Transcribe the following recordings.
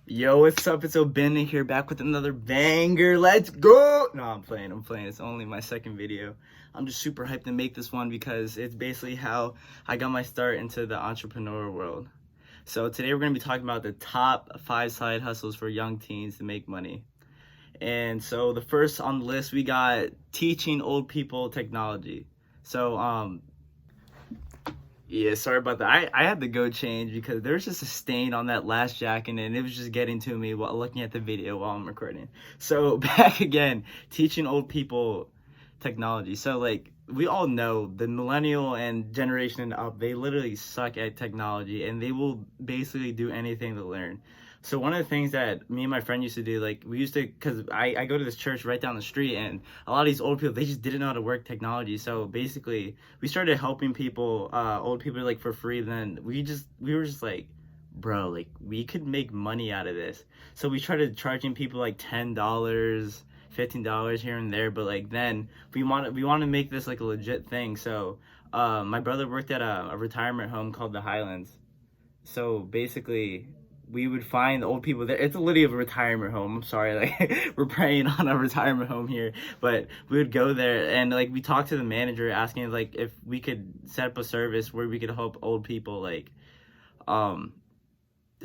Yo, what's up? It's Obinna here, back with another banger. Let's go! No, I'm playing. It's only my second video. I'm just super hyped to make this one because it's basically how I got my start into the entrepreneurial world. So today we're going to be talking about the top 5 side hustles for young teens to make money. And so the first on the list, we got teaching old people technology. So, yeah, sorry about that. I had to go change because there was just a stain on that last jacket and it was just getting to me while looking at the video while I'm recording. So back again, teaching old people technology. So like we all know the millennial and generation and up, they literally suck at technology and they will basically do anything to learn. So one of the things that me and my friend used to do, like we used to, cause I go to this church right down the street and a lot of these old people, they just didn't know how to work technology. So basically we started helping people, old people like for free. Then we were just like, bro, like we could make money out of this. So we started charging people like $10, $15 here and there. But like then we want to make this like a legit thing. So my brother worked at a retirement home called the Highlands. So basically we would find old people there. It's literally a retirement home. I'm sorry, like we're preying on a retirement home here, but we would go there and like we talked to the manager asking like if we could set up a service where we could help old people like um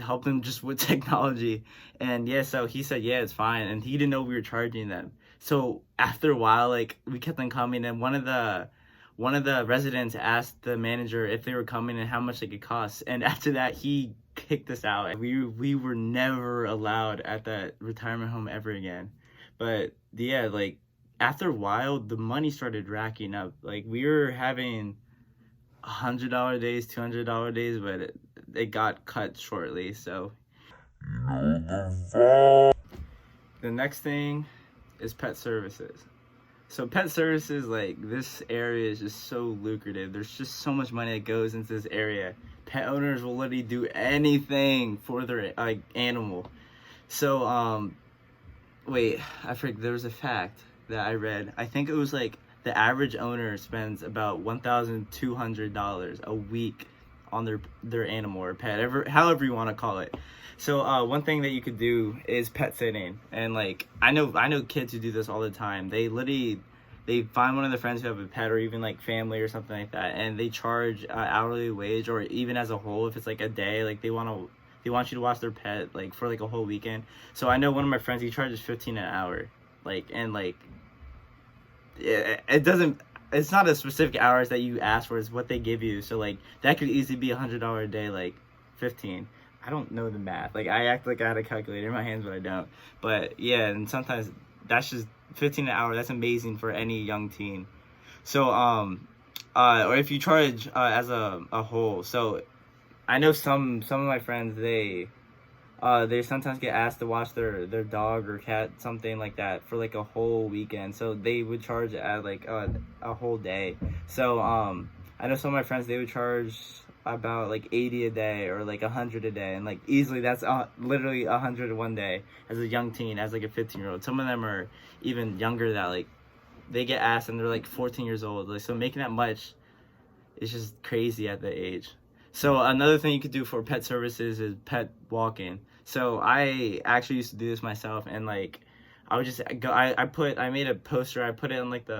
help them just with technology. And yeah, so he said yeah, it's fine, and he didn't know we were charging them. So after a while, like we kept on coming, and one of the residents asked the manager if they were coming and how much they could cost. And after that, he kicked us out. We were never allowed at that retirement home ever again. But yeah, like after a while, the money started racking up. Like we were having $100 days, $200 days, but it got cut shortly. So the next thing is pet services. So pet services, like this area is just so lucrative. There's just so much money that goes into this area. Pet owners will literally do anything for their like animal. So wait, I forget, there was a fact that I read. I think it was like the average owner spends about $1,200 a week on their animal or pet, however you want to call it. So one thing that you could do is pet sitting, and like I know kids who do this all the time. They find one of their friends who have a pet or even like family or something like that, and they charge hourly wage, or even as a whole if it's like a day, like they want you to watch their pet like for like a whole weekend. So I know one of my friends, he charges 15 an hour, like, and like it doesn't, it's not a specific hours that you ask for, it's what they give you. So like that could easily be $100 a day, like 15. I don't know the math, like I act like I had a calculator in my hands, but I don't. But yeah, and sometimes that's just 15 an hour. That's amazing for any young teen. So or if you charge as a whole. So I know some of my friends, they sometimes get asked to watch their dog or cat, something like that, for like a whole weekend. So they would charge at like a whole day. So I know some of my friends, they would charge about like 80 a day or like 100 a day, and like easily that's literally 100 one day as a young teen, as like a 15-year-old. Some of them are even younger, that like they get asked and they're like 14 years old. Like, so making that much is just crazy at the age. So another thing you could do for pet services is pet walking. So I actually used to do this myself, and like I would just go, I made a poster, I put it on like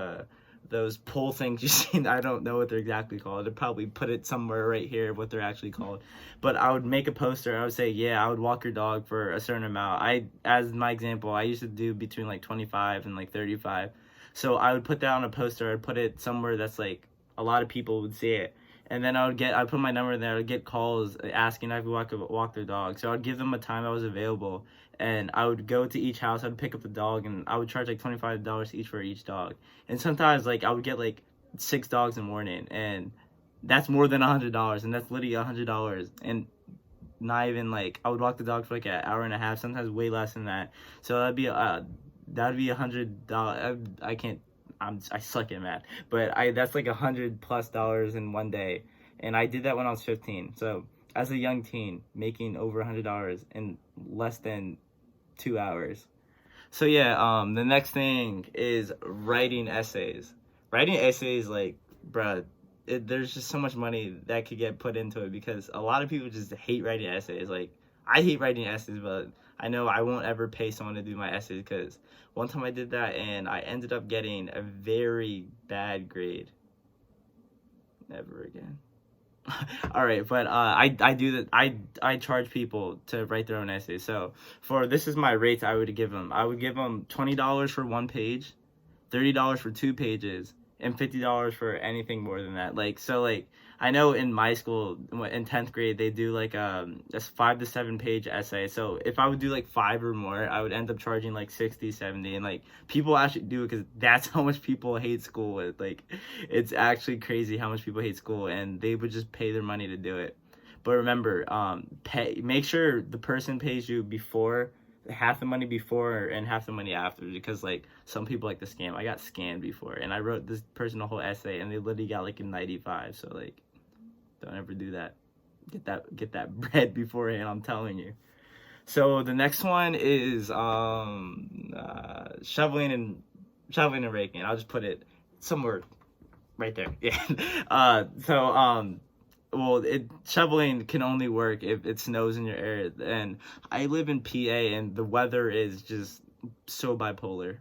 those pole things you see. I don't know what they're exactly called. I'd probably put it somewhere right here what they're actually called. But I would make a poster. I would say, yeah, I would walk your dog for a certain amount. As my example, I used to do between like 25 and like 35. So I would put that on a poster. I'd put it somewhere that's like a lot of people would see it. And then I'd put my number there. I'd get calls asking if I could walk their dog. So I'd give them a time I was available, and I would go to each house. I'd pick up the dog, and I would charge like $25 each for each dog. And sometimes like I would get like 6 dogs in the morning, and that's more than $100, and that's literally $100. And not even like, I would walk the dog for like an hour and a half, sometimes way less than that. So that'd be $100. I can't. I suck at math, but that's like $100+ in one day, and I did that when I was 15. So as a young teen, making over $100 in less than 2 hours. So yeah, the next thing is writing essays. Writing essays, like, bruh, there's just so much money that could get put into it, because a lot of people just hate writing essays. Like, I hate writing essays, but I know I won't ever pay someone to do my essays, because one time I did that and I ended up getting a very bad grade. Never again. All right, but I do that. I charge people to write their own essays. So for this is my rates I would give them. I would give them $20 for one page, $30 for two pages, and $50 for anything more than that. Like, so like I know in my school in 10th grade they do like a 5 to 7 page essay. So if I would do like 5 or more, I would end up charging like 60, 70, and like people actually do it because that's how much people hate school with. Like, it's actually crazy how much people hate school, and they would just pay their money to do it. But remember, make sure the person pays you before, half the money before and half the money after, because like some people like to scam. I got scammed before, and I wrote this person a whole essay and they literally got like a 95. So like, don't ever do that. Get that bread beforehand, I'm telling you. So the next one is shoveling and raking. I'll just put it somewhere right there. Yeah. Well, shoveling can only work if it snows in your area. And I live in PA, and the weather is just so bipolar.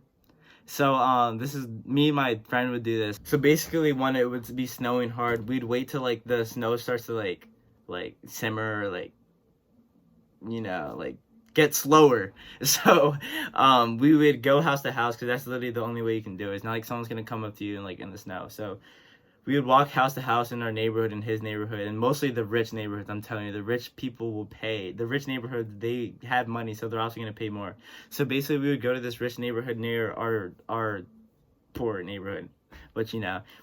So this is me and my friend would do this. So basically, when it would be snowing hard, we'd wait till like the snow starts to like simmer, or, like, like get slower. So we would go house to house, because that's literally the only way you can do it. It's not like someone's gonna come up to you and like in the snow. So we would walk house to house in our neighborhood, in his neighborhood, and mostly the rich neighborhoods. I'm telling you, the rich people will pay. The rich neighborhoods, they have money, so they're also going to pay more. So basically, we would go to this rich neighborhood near our poor neighborhood. But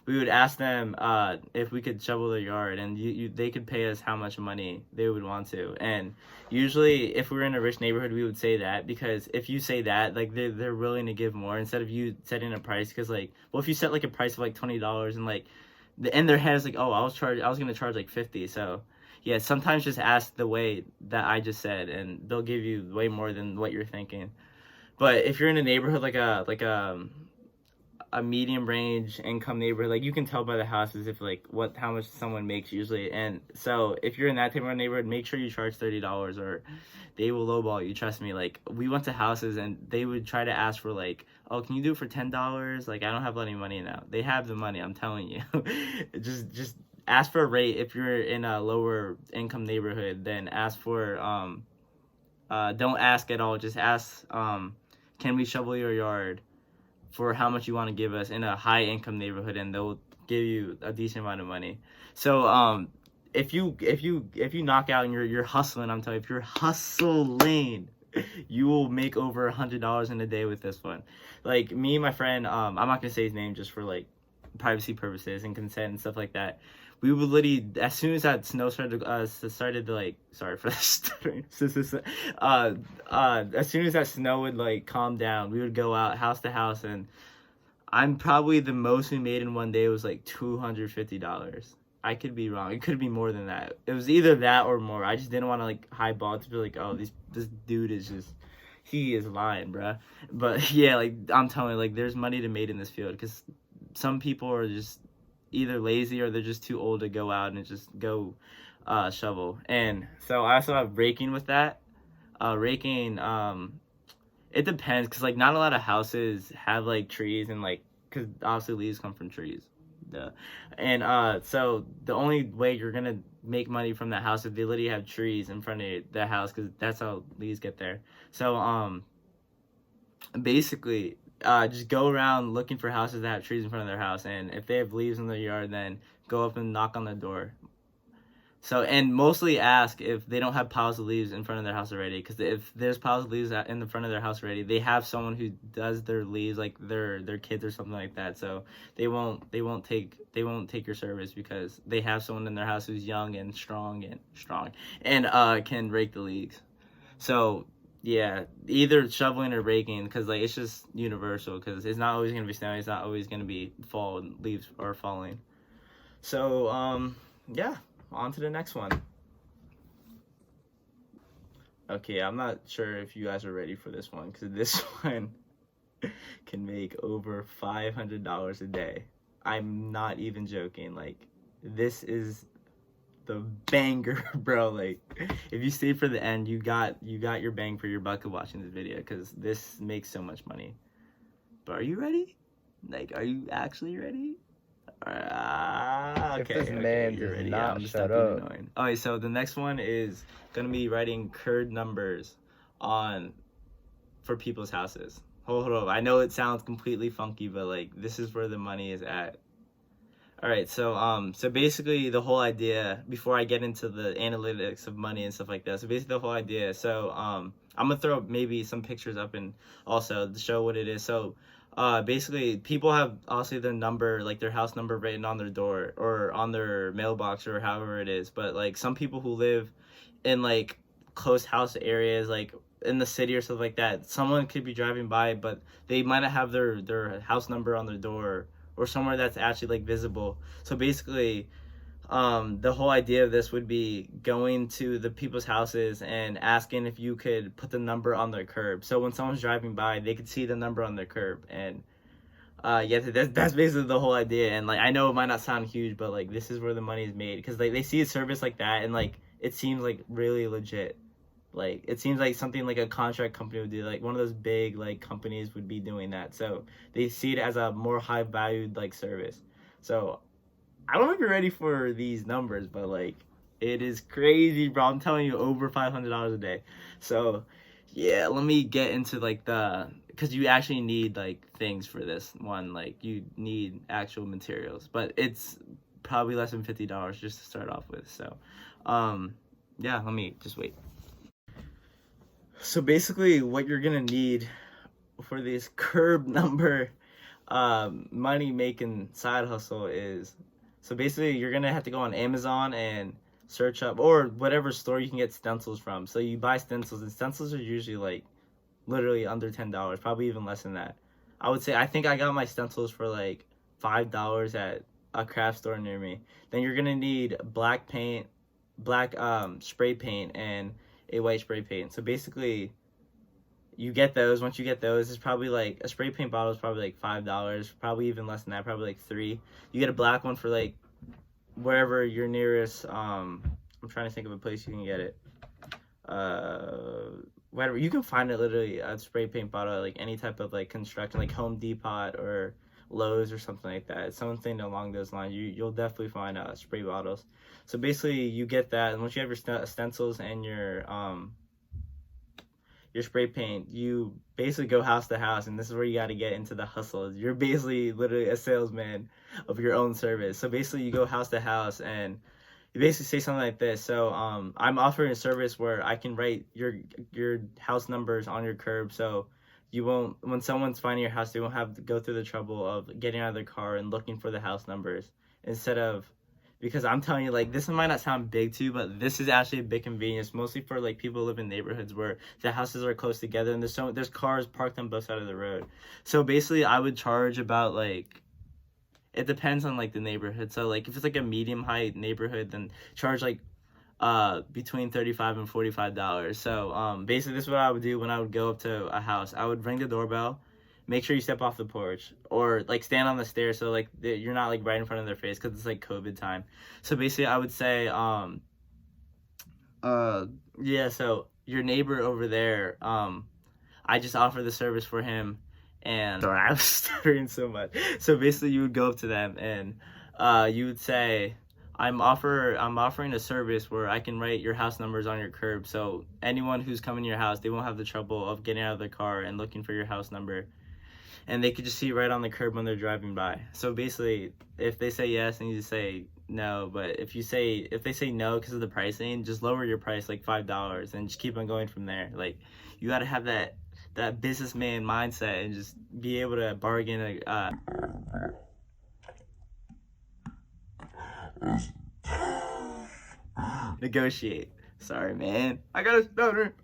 we would ask them if we could shovel their yard, and they could pay us how much money they would want to. And usually, if we were in a rich neighborhood, we would say that, because if you say that, like they're willing to give more instead of you setting a price. Because like, well, if you set like a price of like $20, and like in their head is like, oh, I was gonna charge like 50. So yeah, sometimes just ask the way that I just said, and they'll give you way more than what you're thinking. But if you're in a neighborhood like a medium range income neighborhood, like you can tell by the houses if like how much someone makes usually. And so if you're in that type of neighborhood, make sure you charge $30, or they will lowball you. Trust me. Like, we went to houses and they would try to ask for like, oh, can you do it for $10? Like, I don't have any money now. They have the money, I'm telling you. just ask for a rate. If you're in a lower income neighborhood, then ask for don't ask at all. Just ask, can we shovel your yard for how much you want to give us in a high income neighborhood, and they'll give you a decent amount of money. So if you knock out and you're hustling, I'm telling you, if you're hustling, you will make over $100 in a day with this one. Like, me and my friend, I'm not gonna say his name just for like privacy purposes and consent and stuff like that. We would literally, as soon as that snow started to like, sorry for the stuttering. As soon as that snow would like calm down, we would go out house to house, and I'm probably the most we made in one day was like $250. I could be wrong. It could be more than that. It was either that or more. I just didn't want to like highball to be like, oh, this dude is just, he is lying, bruh. But yeah, like, I'm telling you, like, there's money to made in this field, because some people are just either lazy or they're just too old to go out and just go shovel. And so I also have raking with that. Raking, it depends, because like not a lot of houses have like trees, and like, because obviously leaves come from trees. Duh. And so the only way you're gonna make money from that house is if they literally have trees in front of the house, because that's how leaves get there. So basically, just go around looking for houses that have trees in front of their house, and if they have leaves in their yard, then go up and knock on the door. So, and mostly ask if they don't have piles of leaves in front of their house already, because if there's piles of leaves in the front of their house already, they have someone who does their leaves, like their kids or something like that. So they won't take your service, because they have someone in their house who's young and strong and can rake the leaves. So yeah, either shoveling or raking, because like it's just universal, because it's not always gonna be snowing, it's not always gonna be fall and leaves are falling. So yeah, on to the next one. Okay, I'm not sure if you guys are ready for this one, because this one can make over $500 a day. I'm not even joking. Like, this is the banger, bro. Like, if you stay for the end, you got your bang for your buck of watching this video, because this makes so much money. But are you ready? Like, are you actually ready? If this man you're does ready. not I'm just shut being up. annoying. Alright, so the next one is gonna be writing curd numbers on for people's houses. Hold up. I know it sounds completely funky, but like, this is where the money is at. All right, so basically the whole idea, before I get into the analytics of money and stuff like that. So basically the whole idea. So I'm gonna throw maybe some pictures up and also to show what it is. So basically people have obviously their number, like their house number, written on their door or on their mailbox or however it is. But like some people who live in like close house areas, like in the city or stuff like that, someone could be driving by, but they might not have their house number on their door or somewhere that's actually like visible. So basically, the whole idea of this would be going to the people's houses and asking if you could put the number on their curb. So when someone's driving by, they could see the number on their curb. And yeah, that's basically the whole idea. And like, I know it might not sound huge, but like, this is where the money is made, because like they see a service like that and like it seems like really legit. Like, it seems like something like a contract company would do, like one of those big like companies would be doing that. So they see it as a more high valued like service. So I don't know if you're ready for these numbers, but like, it is crazy, bro. I'm telling you, over $500 a day. So yeah, let me get into like because you actually need like things for this one. Like, you need actual materials, but it's probably less than $50 just to start off with. So yeah, let me just wait. So basically what you're gonna need for this curb number money making side hustle is, so basically you're gonna have to go on Amazon and search up, or whatever store you can get stencils from. So you buy stencils, and stencils are usually like literally under $10, probably even less than that. I would say, I think I got my stencils for like $5 at a craft store near me. Then you're gonna need black paint, black spray paint, and a white spray paint. So basically you get those. Once you get those, it's probably like a spray paint bottle is probably like $5, probably even less than that, probably like 3. You get a black one for like wherever your nearest I'm trying to think of a place you can get it. Whatever, you can find it, literally a spray paint bottle at like any type of like construction, like Home Depot or Lowe's or something like that. It's something along those lines. You'll definitely find spray bottles. So basically you get that, and once you have your stencils and your spray paint, you basically go house to house, and this is where you got to get into the hustle. You're basically literally a salesman of your own service. So basically you go house to house and you basically say something like this. So I'm offering a service where I can write your house numbers on your curb, so you won't, when someone's finding your house, they won't have to go through the trouble of getting out of their car and looking for the house numbers, instead of, because I'm telling you, like, this might not sound big to you, but this is actually a big convenience, mostly for like people who live in neighborhoods where the houses are close together and there's cars parked on both sides of the road. So basically I would charge about like, it depends on like the neighborhood. So like if it's like a medium height neighborhood, then charge like between $35 and $45. So basically this is what I would do when I would go up to a house. I would ring the doorbell, make sure you step off the porch or like stand on the stairs, so like you're not like right in front of their face, because it's like COVID time. So basically I would say yeah, so your neighbor over there, I just offer the service for him. And sorry, I was stuttering so much. So basically you would go up to them and you would say, I'm offering a service where I can write your house numbers on your curb, so anyone who's coming to your house, they won't have the trouble of getting out of their car and looking for your house number, and they could just see right on the curb when they're driving by. So basically, if they say yes, then you just say no. But if they say no because of the pricing, just lower your price like $5 and just keep on going from there. Like, you got to have that businessman mindset and just be able to bargain negotiate. Sorry, man, I got a stutter.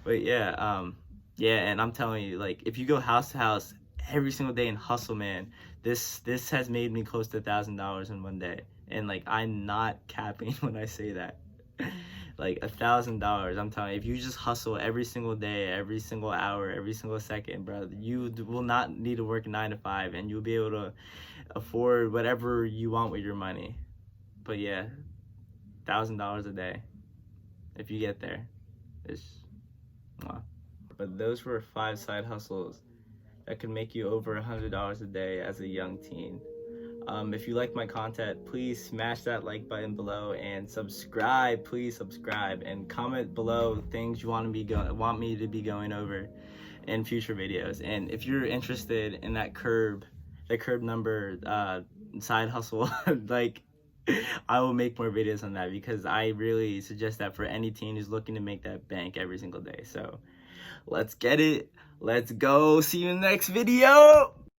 But yeah, and I'm telling you, like, if you go house to house every single day and hustle, man, this has made me close to $1,000 in one day. And like, I'm not capping when I say that. Like $1,000, I'm telling you, if you just hustle every single day, every single hour, every single second, bro, you will not need to work 9 to 5, and you'll be able to afford whatever you want with your money. But yeah, $1,000 a day if you get there. It's mwah. But those were 5 side hustles that could make you over $100 a day as a young teen. If you like my content, please smash that like button below and subscribe. Please subscribe and comment below things you want me to be going over in future videos. And if you're interested in that curb number side hustle, like, I will make more videos on that, because I really suggest that for any teen who's looking to make that bank every single day. So let's get it. Let's go. See you in the next video.